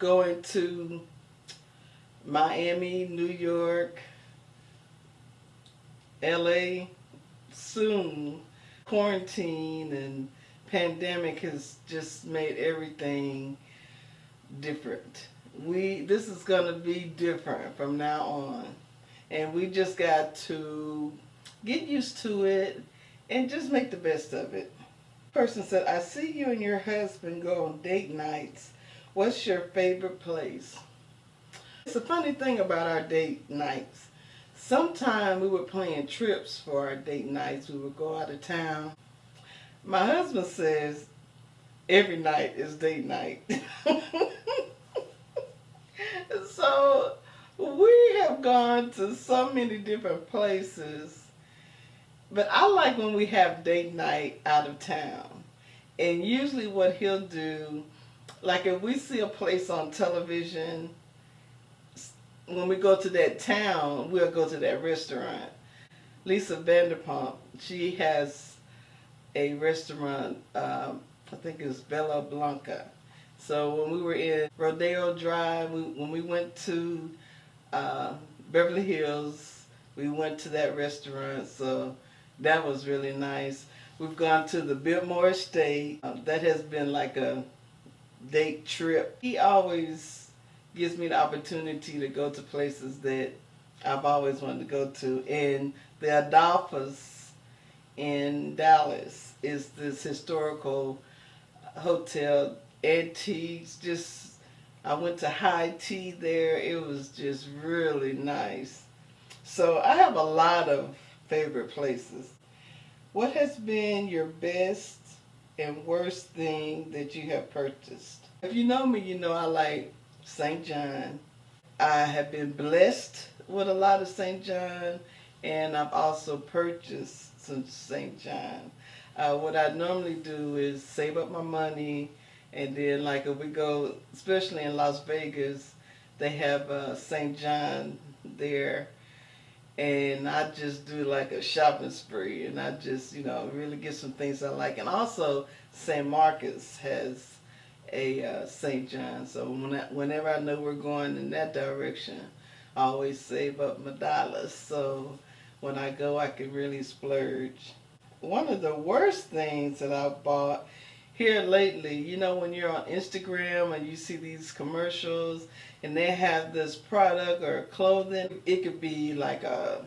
going to Miami, New York, LA soon. Quarantine and pandemic has just made everything different. This is going to be different from now on. And we just got to get used to it and just make the best of it. Person said, I see you and your husband go on date nights. What's your favorite place? It's a funny thing about our date nights. Sometimes we were planning trips for our date nights. We would go out of town. My husband says every night is date night. So we have gone to so many different places. But I like when we have date night out of town. And usually what he'll do, like if we see a place on television, when we go to that town, we'll go to that restaurant. Lisa Vanderpump, she has a restaurant, I think it's Bella Blanca. So when we were in Rodeo Drive, when we went to Beverly Hills, we went to that restaurant. So that was really nice. We've gone to the Biltmore Estate. That has been like a date trip. He always gives me the opportunity to go to places that I've always wanted to go to. And the Adolphus in Dallas is this historical hotel, antiques. Just I went to high tea there. It was just really nice. So I have a lot of favorite places. What has been your best and worst thing that you have purchased? If you know me, you know I like St. John. I have been blessed with a lot of St. John, and I've also purchased some St. John. What I normally do is save up my money, and then like if we go, especially in Las Vegas, they have St. John there, and I just do like a shopping spree, and I just, really get some things I like. And also, St. Marcus has a St. John, so whenever I know we're going in that direction, I always save up my dollars, so when I go, I can really splurge. One of the worst things that I've bought here lately, when you're on Instagram and you see these commercials and they have this product or clothing, it could be like a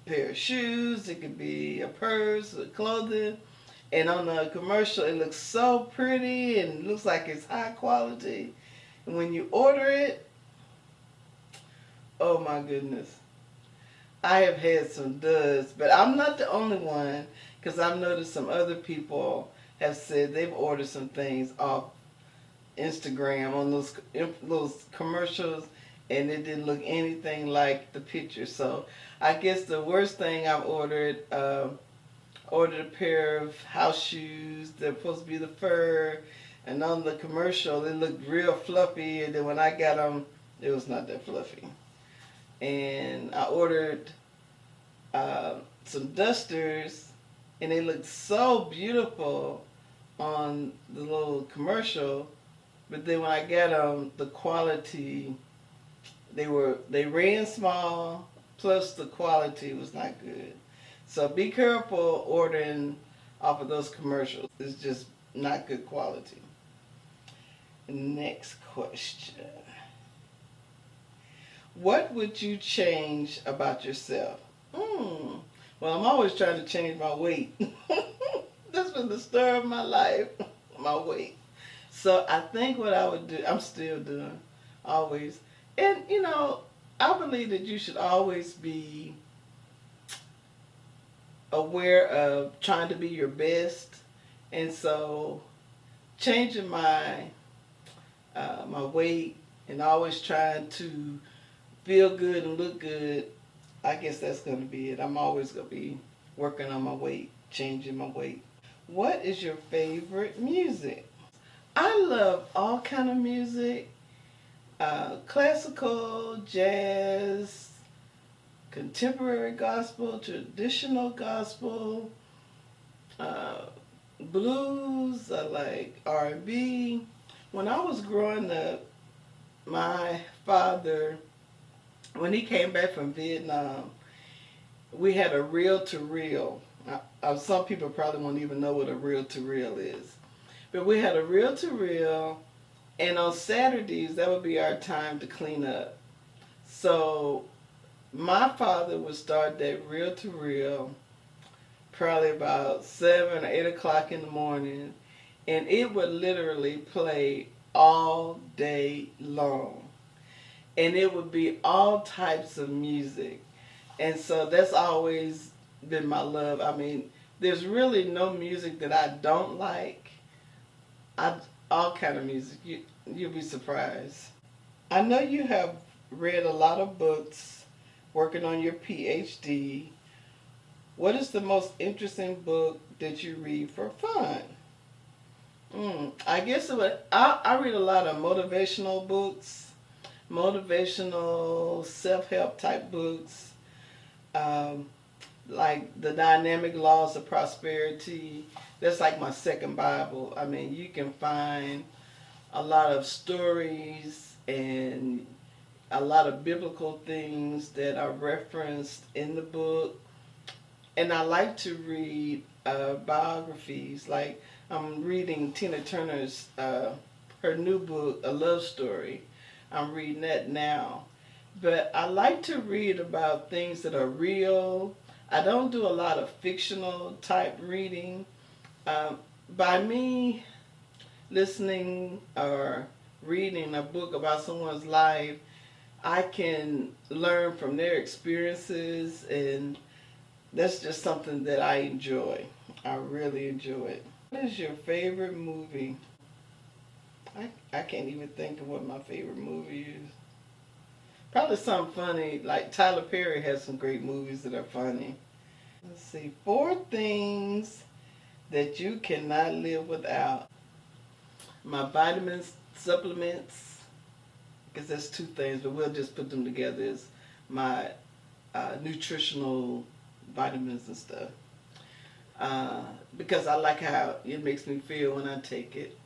pair of shoes, it could be a purse, or clothing, and on the commercial it looks so pretty and it looks like it's high quality. And when you order it, oh my goodness. I have had some duds, but I'm not the only one, because I've noticed some other people have said they've ordered some things off Instagram on those commercials, and it didn't look anything like the picture. So I guess the worst thing I've ordered a pair of house shoes. They're supposed to be the fur, and on the commercial they looked real fluffy, and then when I got them, it was not that fluffy. And I ordered some dusters, and they looked so beautiful on the little commercial, but then when I got them, the quality, they ran small, plus the quality was not good. So be careful ordering off of those commercials. It's just not good quality. Next question. What would you change about yourself? Well, I'm always trying to change my weight. That's been the story of my life, my weight. So I think what I would do, I'm still doing, always. And, I believe that you should always be aware of trying to be your best. And so changing my weight and always trying to feel good and look good, I guess that's going to be it. I'm always going to be working on my weight, changing my weight. What is your favorite music? I love all kind of music. Classical, jazz, contemporary gospel, traditional gospel, blues, I like R&B. When I was growing up, my father, when he came back from Vietnam, we had a reel-to-reel. Some people probably won't even know what a reel-to-reel is. But we had a reel-to-reel, and on Saturdays, that would be our time to clean up. So my father would start that reel-to-reel probably about 7 or 8 o'clock in the morning, and it would literally play all day long. And it would be all types of music. And so that's always been my love. I mean, there's really no music that I don't like. I all kind of music. You'll be surprised. I know you have read a lot of books, working on your PhD. What is the most interesting book that you read for fun? I guess it would. I read a lot of motivational books, motivational self-help type books, um, like the Dynamic Laws of Prosperity. That's like my second Bible. I mean, you can find a lot of stories and a lot of biblical things that are referenced in the book. And I like to read biographies. Like I'm reading Tina Turner's her new book, A Love Story. I'm reading that now. But I like to read about things that are real. I don't do a lot of fictional type reading. By me listening or reading a book about someone's life, I can learn from their experiences, and that's just something that I enjoy. I really enjoy it. What is your favorite movie? I can't even think of what my favorite movie is. Probably something funny, like Tyler Perry has some great movies that are funny. Let's see, 4 things that you cannot live without. My vitamins, supplements, because that's 2 things, but we'll just put them together as my nutritional vitamins and stuff. Because I like how it makes me feel when I take it.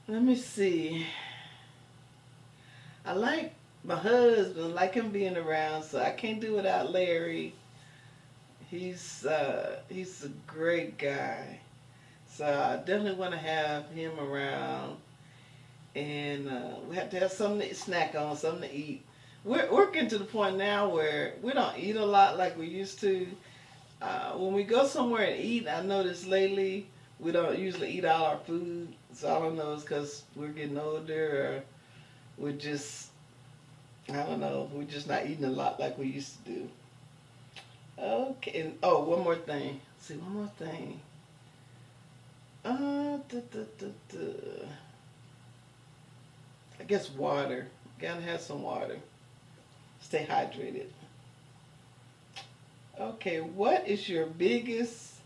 Let me see. I like my husband, like him being around, so I can't do without Larry. He's a great guy, so I definitely want to have him around, and we have to have something to snack on, something to eat. We're getting to the point now where we don't eat a lot like we used to. When we go somewhere and eat, I noticed lately we don't usually eat all our food. So I don't know, it's because we're getting older, or we're just, I don't know, we're just not eating a lot like we used to do. Okay, and one more thing. Let's see, one more thing. I guess water. Gotta have some water. Stay hydrated. Okay, what is your biggest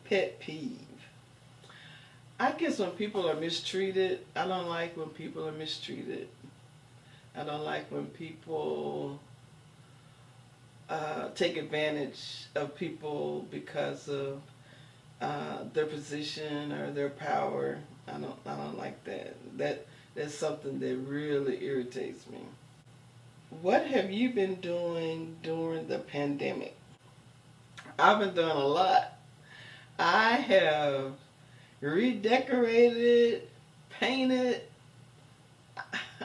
pet peeve? I guess when people are mistreated. I don't like when people are mistreated. I don't like when people take advantage of people because of their position or their power. I don't like that. That's something that really irritates me. What have you been doing during the pandemic? I've been doing a lot. I have redecorated, painted.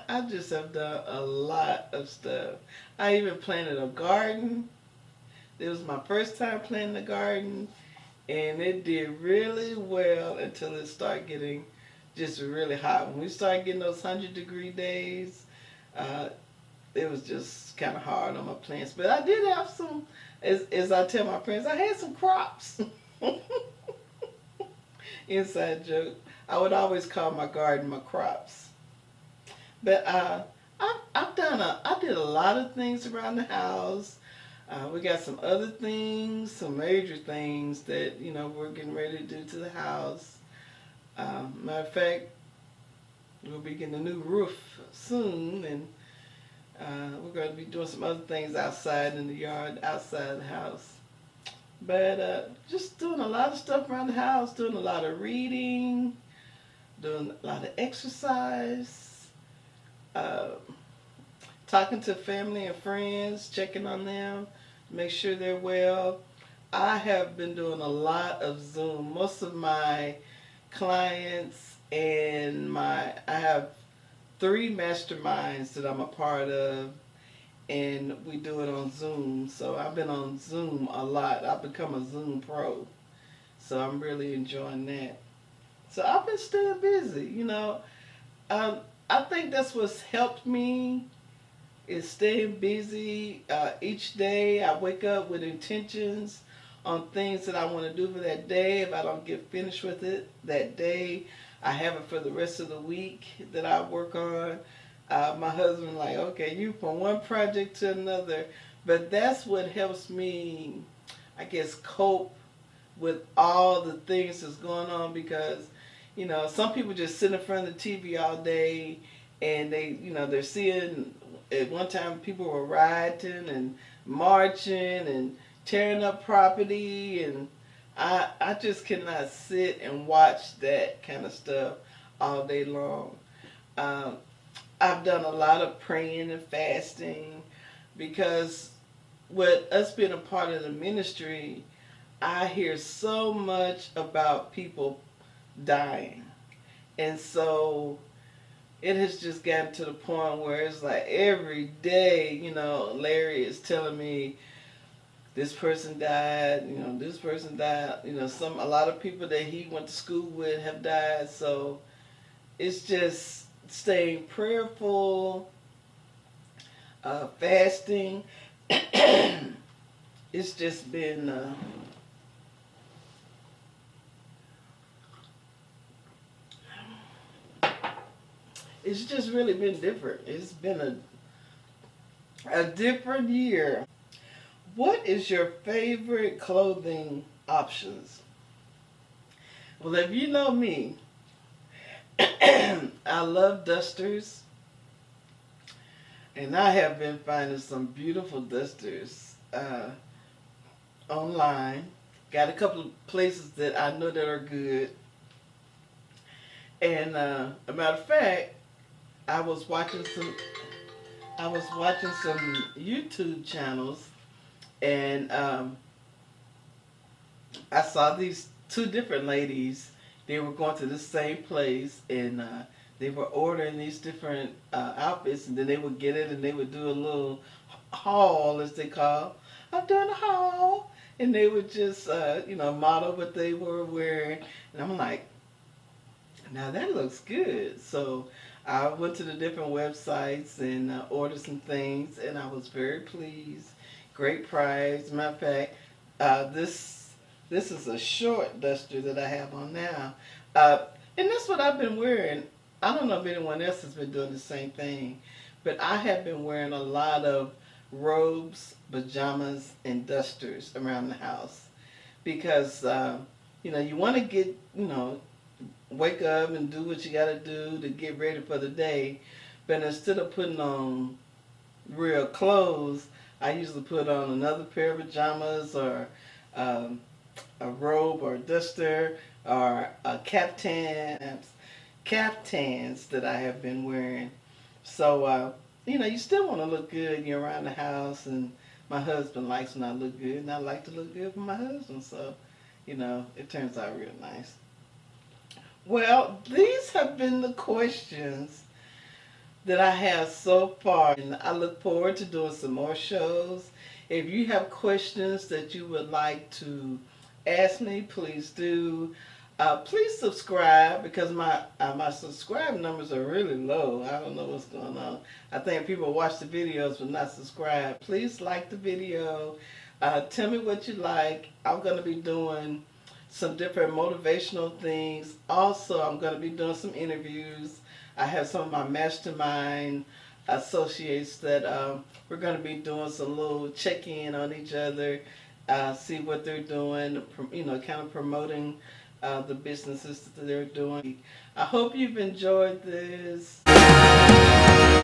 I just have done a lot of stuff. I even planted a garden. It was my first time planting a garden, and it did really well until it started getting just really hot. When we started getting those 100-degree days, it was just kind of hard on my plants. But I did have some, as I tell my friends, I had some crops. Inside joke. I would always call my garden my crops. But I did a lot of things around the house. We got some other things, some major things that we're getting ready to do to the house. Matter of fact, we'll be getting a new roof soon, and we're going to be doing some other things outside in the yard, outside the house. But just doing a lot of stuff around the house, doing a lot of reading, doing a lot of exercise. uh, talking to family and friends, checking on them, make sure they're well. I have been doing a lot of Zoom. Most of my clients and I have three masterminds that I'm a part of, and we do it on Zoom. So I've been on Zoom a lot. I've become a Zoom pro. So I'm really enjoying that. So I've been staying busy, Um, I think that's what's helped me is staying busy. Each day I wake up with intentions on things that I want to do for that day. If I don't get finished with it that day, I have it for the rest of the week that I work on. My husband like, okay, you from one project to another. But that's what helps me, I guess, cope with all the things that's going on because, some people just sit in front of the TV all day and they're seeing at one time people were rioting and marching and tearing up property, and I just cannot sit and watch that kind of stuff all day long. Um, I've done a lot of praying and fasting because with us being a part of the ministry, I hear so much about people dying. And so it has just gotten to the point where it's like every day, Larry is telling me this person died, this person died, a lot of people that he went to school with have died. So it's just staying prayerful, fasting. It's just been it's just really been different. It's been a different year. What is your favorite clothing options? Well, if you know me, I love dusters, and I have been finding some beautiful dusters online. Got a couple of places that I know that are good. And a matter of fact, I was watching some YouTube channels, and I saw these two different ladies. They were going to the same place, and they were ordering these different outfits, and then they would get it, and they would do a little haul, as they call. I'm doing a haul, and they would just model what they were wearing, and I'm like, now that looks good. So I went to the different websites and ordered some things, and I was very pleased. Great price. Matter of fact, this is a short duster that I have on now, and that's what I've been wearing. I don't know if anyone else has been doing the same thing, but I have been wearing a lot of robes, pajamas, and dusters around the house because you want to get wake up and do what you got to do to get ready for the day. But instead of putting on real clothes, I usually put on another pair of pajamas or a robe or a duster or a caftans that I have been wearing. So, you still want to look good. You're around the house, and my husband likes when I look good, and I like to look good for my husband. So, it turns out real nice. Well, these have been the questions that I have so far, and I look forward to doing some more shows. If you have questions that you would like to ask me, please do. Please subscribe because my subscribe numbers are really low. I don't know what's going on. I think people watch the videos but not subscribe. Please like the video. Tell me what you like. I'm going to be doing some different motivational things. Also, I'm going to be doing some interviews. I have some of my mastermind associates that we're going to be doing some little check-in on each other, see what they're doing, kind of promoting the businesses that they're doing. I hope you've enjoyed this.